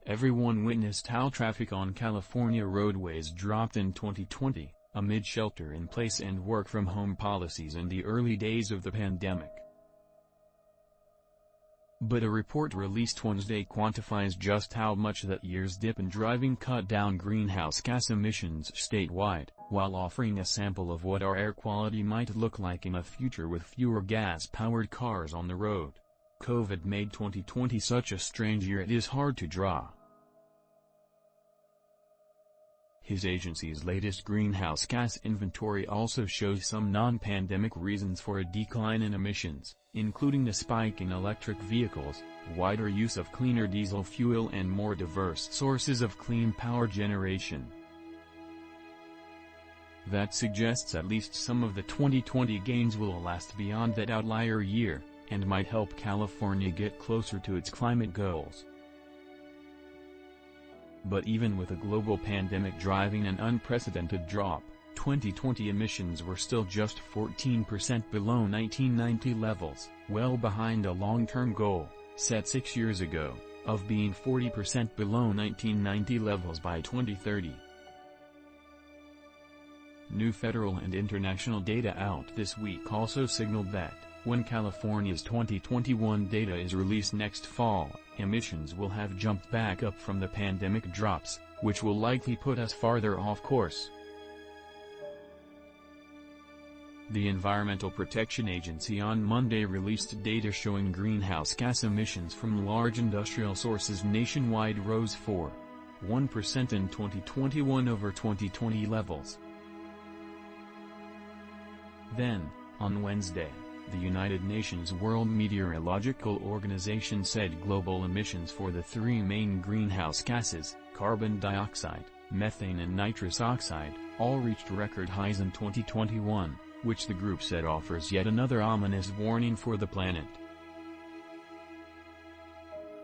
Everyone witnessed how traffic on California roadways dropped in 2020, amid shelter-in-place and work-from-home policies in the early days of the pandemic. But a report released Wednesday quantifies just how much that year's dip in driving cut down greenhouse gas emissions statewide, while offering a sample of what our air quality might look like in a future with fewer gas-powered cars on the road. COVID made 2020 such a strange year it is hard to draw. His agency's latest greenhouse gas inventory also shows some non-pandemic reasons for a decline in emissions, including the spike in electric vehicles, wider use of cleaner diesel fuel and more diverse sources of clean power generation. That suggests at least some of the 2020 gains will last beyond that outlier year, and might help California get closer to its climate goals. But even with a global pandemic driving an unprecedented drop, 2020 emissions were still just 14% below 1990 levels, well behind a long-term goal, set 6 years ago, of being 40% below 1990 levels by 2030. New federal and international data out this week also signaled that, when California's 2021 data is released next fall, emissions will have jumped back up from the pandemic drops, which will likely put us farther off course. The Environmental Protection Agency on Monday released data showing greenhouse gas emissions from large industrial sources nationwide rose 4.1% in 2021 over 2020 levels. Then, on Wednesday, the United Nations World Meteorological Organization said global emissions for the three main greenhouse gases, carbon dioxide, methane and nitrous oxide, all reached record highs in 2021, which the group said offers yet another ominous warning for the planet.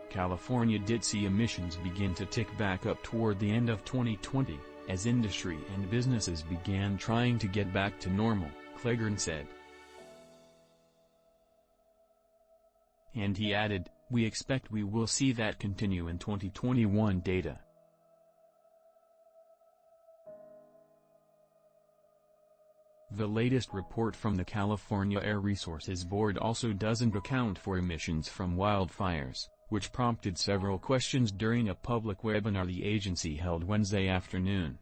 California did see emissions begin to tick back up toward the end of 2020, as industry and businesses began trying to get back to normal, Clegern said. And he added, "We expect we will see that continue in 2021 data." The latest report from the California Air Resources Board also doesn't account for emissions from wildfires, which prompted several questions during a public webinar the agency held Wednesday afternoon.